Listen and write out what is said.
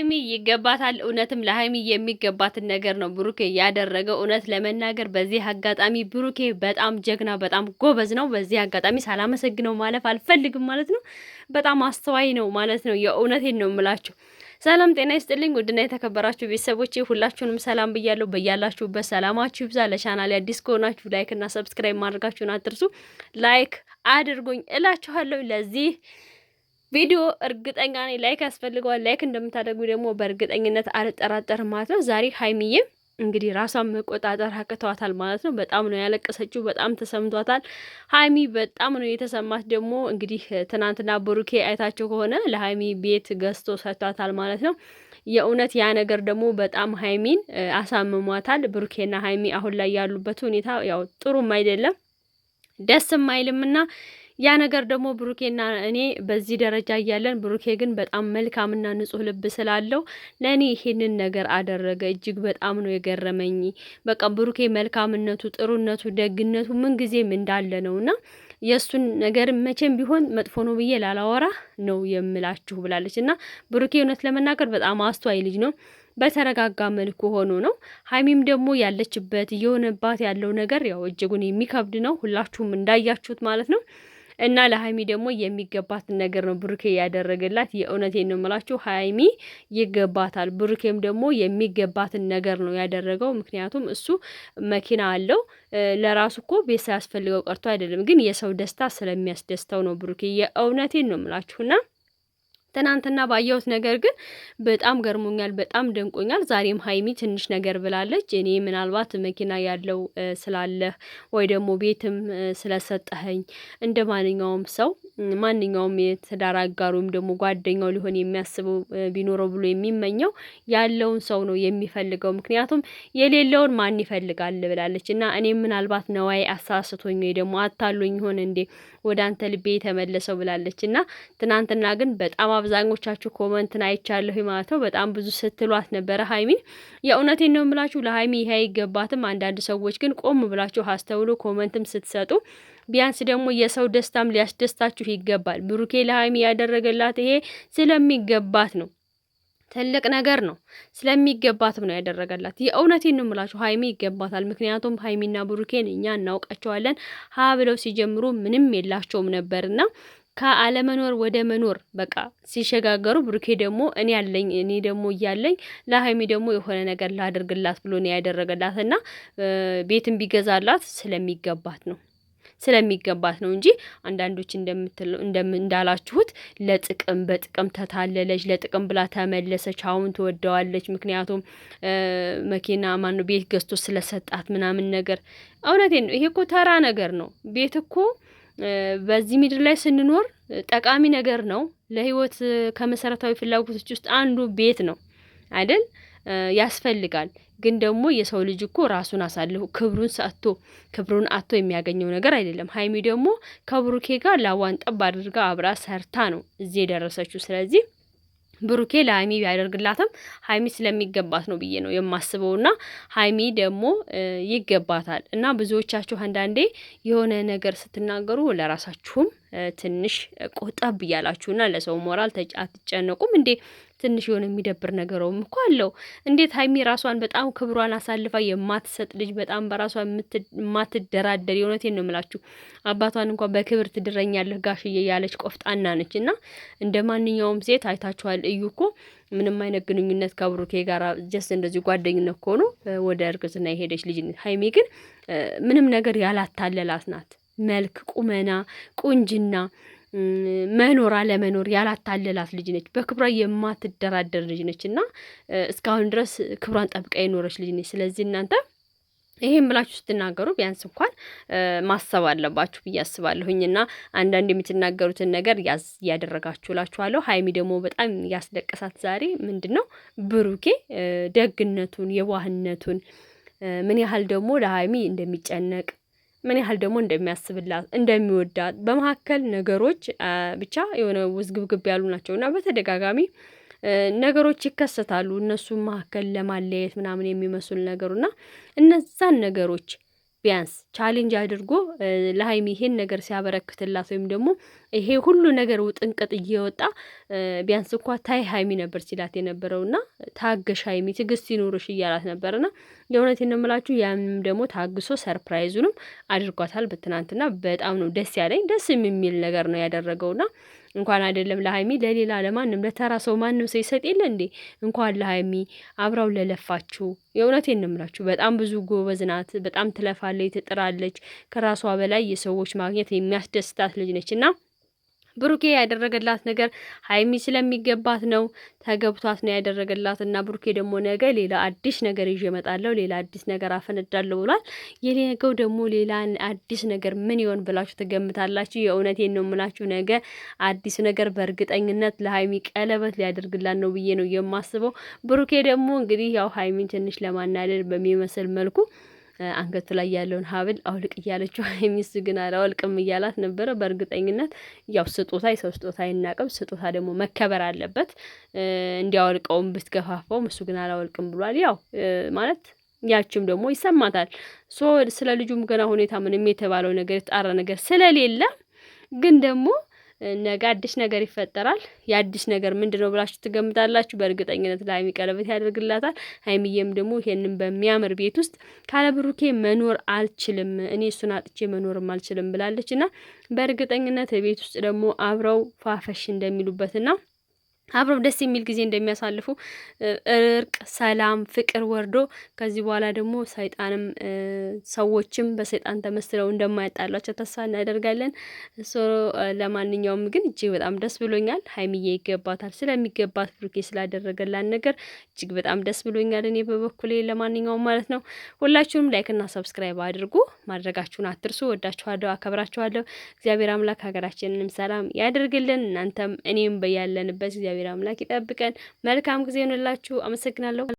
ለሀይሚ ይገባታል። እውነትም ለሀይሚ የሚገባትን ነገር ነው ብሩኬ ያደረገው። እውነት ለመናገር በዚህ አጋጣሚ ብሩኬ በጣም ጀግና፣ በጣም ጎበዝ ነው። በዚህ አጋጣሚ ሳላመሰግነው ማለፍ አልፈልግም ማለት ነው። በጣም አስተዋይ ነው ማለት ነው። የእውነቴን ነው የምላችሁ። ሰላም ጤና ይስጥልኝ ውድና የተከበራችሁ ቤተሰቦቼ ሁላችሁንም ሰላም ብያለሁ። በያላችሁበት ሰላማችሁ ይብዛ። ለቻናሌ አዲስ ከሆናችሁ ላይክ እና ሰብስክራይብ ማድረጋችሁን አትርሱ። ላይክ አድርጉኝ እላችኋለሁ። ለዚህ ቪዲዮ እርግጠኛ ነኝ ላይክ ያስፈልገዋል። ላይክ እንደምታደርጉ ደግሞ በእርግጠኝነት አልጠራጠርም ማለት ነው። ዛሬ ሀይሚዬ እንግዲህ ራሷን መቆጣጠር አቅቷታል ማለት ነው። በጣም ነው ያለቀሰችው፣ በጣም ተሰምቷታል። ሀይሚ በጣም ነው የተሰማት። ደግሞ እንግዲህ ትናንትና ብሩኬ አይታቸው ከሆነ ለሀይሚ ቤት ገዝቶ ሰጥቷታል ማለት ነው። የእውነት ያ ነገር ደግሞ በጣም ሀይሚን አሳምሟታል። ብሩኬና ሀይሚ አሁን ላይ ያሉበት ሁኔታ ያው ጥሩም አይደለም ደስም አይልምና ያ ነገር ደግሞ ብሩኬና እኔ በዚህ ደረጃ እያለን ብሩኬ ግን በጣም መልካምና ንጹህ ልብ ስላለው ለእኔ ይሄንን ነገር አደረገ። እጅግ በጣም ነው የገረመኝ። በቃ ብሩኬ መልካምነቱ፣ ጥሩነቱ፣ ደግነቱ ምን ጊዜም እንዳለ ነውና የእሱን ነገር መቼም ቢሆን መጥፎ ነው ብዬ ላላወራ ነው የምላችሁ ብላለች። እና ብሩኬ እውነት ለመናገር በጣም አስተዋይ ልጅ ነው። በተረጋጋ መልኩ ሆኖ ነው። ሀይሚም ደግሞ ያለችበት እየሆነባት ያለው ነገር ያው እጅጉን የሚከብድ ነው። ሁላችሁም እንዳያችሁት ማለት ነው። እና ለሀይሚ ደግሞ የሚገባትን ነገር ነው ብሩኬ ያደረገላት። የእውነቴን ነው የምላችሁ፣ ሀይሚ ይገባታል። ብሩኬም ደግሞ የሚገባትን ነገር ነው ያደረገው። ምክንያቱም እሱ መኪና አለው። ለራሱ እኮ ቤት ሳያስፈልገው ቀርቶ አይደለም፣ ግን የሰው ደስታ ስለሚያስደስተው ነው ብሩኬ። የእውነቴን ነው የምላችሁና ትናንትና ባየሁት ነገር ግን በጣም ገርሞኛል፣ በጣም ደንቆኛል። ዛሬም ሀይሚ ትንሽ ነገር ብላለች። እኔ ምናልባት መኪና ያለው ስላለህ ወይ ደግሞ ቤትም ስለሰጠኸኝ እንደ ማንኛውም ሰው ማንኛውም የትዳር አጋር ወይም ደግሞ ጓደኛው ሊሆን የሚያስበው ቢኖረው ብሎ የሚመኘው ያለውን ሰው ነው የሚፈልገው። ምክንያቱም የሌለውን ማን ይፈልጋል ብላለች። እና እኔም ምናልባት ነዋይ አሳስቶኝ ወይ ደግሞ አታሎኝ ይሆን እንዴ ወደ አንተ ልቤ የተመለሰው ብላለች። እና ትናንትና ግን በጣም አብዛኞቻችሁ ኮመንትን አይቻለሁ ማለት ነው። በጣም ብዙ ስትሏት ነበረ ሀይሚ። የእውነቴን ነው የምላችሁ፣ ለሀይሚ ይሄ አይገባትም። አንዳንድ ሰዎች ግን ቆም ብላችሁ አስተውሉ። ኮመንትም ስትሰጡ ቢያንስ ደግሞ የሰው ደስታም ሊያስደስታችሁ ይገባል። ብሩኬ ለሀይሚ ያደረገላት ይሄ ስለሚገባት ነው። ትልቅ ነገር ነው። ስለሚገባትም ነው ያደረገላት። የእውነቴን ነው የምላችሁ፣ ሀይሚ ይገባታል። ምክንያቱም ሀይሚና ብሩኬን እኛ እናውቃቸዋለን። ሀ ብለው ሲጀምሩ ምንም የላቸውም ነበርና ከአለመኖር ወደ መኖር በቃ ሲሸጋገሩ ብሩኬ ደግሞ እኔ ያለኝ እኔ ደግሞ እያለኝ ለሀይሚ ደግሞ የሆነ ነገር ላድርግላት ብሎ ነው ያደረገላትና ቤትም ቢገዛላት ስለሚገባት ነው እንጂ አንዳንዶች እንዳላችሁት ለጥቅም በጥቅም ተታለለች፣ ለጥቅም ብላ ተመለሰች፣ አሁን ትወደዋለች። ምክንያቱም መኪና ማነው ቤት ገዝቶ ስለሰጣት ምናምን ነገር። እውነቴን ነው። ይሄ እኮ ተራ ነገር ነው። ቤት እኮ በዚህ ምድር ላይ ስንኖር ጠቃሚ ነገር ነው። ለህይወት ከመሰረታዊ ፍላጎቶች ውስጥ አንዱ ቤት ነው አይደል? ያስፈልጋል። ግን ደግሞ የሰው ልጅ እኮ ራሱን አሳልፎ ክብሩን አጥቶ የሚያገኘው ነገር አይደለም። ሀይሚ ደግሞ ከብሩኬ ጋር ላዋን ጠብ አድርጋ አብራ ሰርታ ነው እዚህ የደረሰችው። ስለዚህ ብሩኬ ለሀይሚ ቢያደርግላትም ሀይሚ ስለሚገባት ነው ብዬ ነው የማስበውና ሀይሚ ደግሞ ይገባታል። እና ብዙዎቻችሁ አንዳንዴ የሆነ ነገር ስትናገሩ ለራሳችሁም ትንሽ ቆጠብ እያላችሁና ለሰው ሞራል አትጨነቁም እንዴ? ትንሽ የሆነ የሚደብር ነገረውም እኮ አለው። እንዴት ሀይሚ ራሷን በጣም ክብሯን አሳልፋ የማትሰጥ ልጅ፣ በጣም በራሷ የማትደራደር፣ የእውነቴን ነው የምላችሁ፣ አባቷን እንኳን በክብር ትድረኛለህ ጋሽዬ ያለች ቆፍጣና ነች። እና እንደ ማንኛውም ሴት አይታችኋል። እዩ እኮ ምንም አይነት ግንኙነት ከብሩኬ ጋር ጀስት እንደዚህ ጓደኝነት ከሆኑ ወደ እርግዝና የሄደች ልጅ። ሀይሚ ግን ምንም ነገር ያላታለላት ናት። መልክ፣ ቁመና፣ ቁንጅና፣ መኖር አለመኖር ያላታለላት ልጅ ነች። በክብሯ የማትደራደር ልጅ ነች እና እስካሁን ድረስ ክብሯን ጠብቃ የኖረች ልጅ ነች። ስለዚህ እናንተ ይሄን ብላችሁ ስትናገሩ ቢያንስ እንኳን ማሰብ አለባችሁ ብዬ አስባለሁኝ። እና አንዳንድ የምትናገሩትን ነገር ያዝ እያደረጋችሁ እላችኋለሁ። ሀይሚ ደግሞ በጣም ያስለቀሳት ዛሬ ምንድን ነው ብሩኬ ደግነቱን፣ የዋህነቱን ምን ያህል ደግሞ ለሀይሚ እንደሚጨነቅ ምን ያህል ደግሞ እንደሚያስብላት እንደሚወዳት፣ በመካከል ነገሮች ብቻ የሆነ ውዝግብግብ ያሉ ናቸው እና በተደጋጋሚ ነገሮች ይከሰታሉ እነሱ መካከል ለማለየት ምናምን የሚመስሉ ነገሩና እነዛን ነገሮች ቢያንስ ቻሌንጅ አድርጎ ለሀይሚ ይሄን ነገር ሲያበረክትላት ወይም ደግሞ ይሄ ሁሉ ነገር ውጥንቅጥ እየወጣ ቢያንስ እንኳ ታይ ሀይሚ ነበር ሲላት የነበረውና ታገሽ ሀይሚ ትዕግስት ይኑርሽ እያላት ነበርና የእውነቴን ነው የምላችሁ። ያንም ደግሞ ታግሶ ሰርፕራይዙንም አድርጓታል በትናንትና። በጣም ነው ደስ ያለኝ። ደስ የሚል ነገር ነው ያደረገውና እንኳን አይደለም ለሀይሚ ለሌላ ለማንም ለተራ ሰው ማንም ሰው ይሰጥ የለ እንዴ? እንኳን ለሀይሚ አብራው ለለፋችሁ የእውነቴን ነው የምላችሁ። በጣም ብዙ ጎበዝ ናት። በጣም ትለፋለች፣ ትጥራለች። ከራሷ በላይ የሰዎች ማግኘት የሚያስደስታት ልጅ ነችና ብሩኬ ያደረገላት ነገር ሀይሚ ስለሚገባት ነው፣ ተገብቷት ነው ያደረገላት። እና ብሩኬ ደግሞ ነገ ሌላ አዲስ ነገር ይዤ እመጣለሁ፣ ሌላ አዲስ ነገር አፈነዳለሁ ብሏል። የነገው ደግሞ ሌላ አዲስ ነገር ምን ይሆን ብላችሁ ትገምታላችሁ? የእውነቴን ነው የምላችሁ። ነገ አዲስ ነገር በእርግጠኝነት ለሀይሚ ቀለበት ሊያደርግላት ነው ብዬ ነው የማስበው። ብሩኬ ደግሞ እንግዲህ ያው ሀይሚን ትንሽ ለማናደድ በሚመስል መልኩ አንገቱ ላይ ያለውን ሀብል አውልቅ እያለችው ሚስቱ ግን አላወልቅም እያላት ነበረ። በእርግጠኝነት ያው ስጦታ የሰው ስጦታ አይናቅም። ስጦታ ደግሞ መከበር አለበት። እንዲያወልቀውም ብትገፋፋውም እሱ ግን አላወልቅም ብሏል። ያው ማለት ያችም ደግሞ ይሰማታል። ስለ ልጁም ገና ሁኔታ ምንም የተባለው ነገር የተጣራ ነገር ስለሌለ ግን ደግሞ ነገ አዲስ ነገር ይፈጠራል። የአዲስ ነገር ምንድነው ብላችሁ ትገምታላችሁ? በእርግጠኝነት ለሀይሚ ቀለበት ያደርግላታል። ሀይሚዬም ደግሞ ይሄንን በሚያምር ቤት ውስጥ ካለ ብሩኬ መኖር አልችልም፣ እኔ እሱን አጥቼ መኖርም አልችልም ብላለች እና በእርግጠኝነት ቤት ውስጥ ደግሞ አብረው ፋፈሽ እንደሚሉበትና አብረው ደስ የሚል ጊዜ እንደሚያሳልፉ እርቅ፣ ሰላም፣ ፍቅር ወርዶ ከዚህ በኋላ ደግሞ ሰይጣንም ሰዎችም በሰይጣን ተመስለው እንደማያጣሏቸው ተስፋ እናደርጋለን። ለማንኛውም ግን እጅግ በጣም ደስ ብሎኛል። ሀይሚዬ ይገባታል። ስለሚገባት ብሩኬ ስላደረገላን ነገር እጅግ በጣም ደስ ብሎኛል እኔ በበኩሌ። ለማንኛውም ማለት ነው ሁላችሁም ላይክና ሰብስክራይብ አድርጉ፣ ማድረጋችሁን አትርሱ። ወዳችኋለሁ፣ አከብራችኋለሁ። እግዚአብሔር አምላክ ሀገራችንንም ሰላም ያደርግልን። እናንተም እኔም በያለንበት እግዚአብሔር አምላክ ይጠብቀን። መልካም ጊዜ ይሁንላችሁ። አመሰግናለሁ።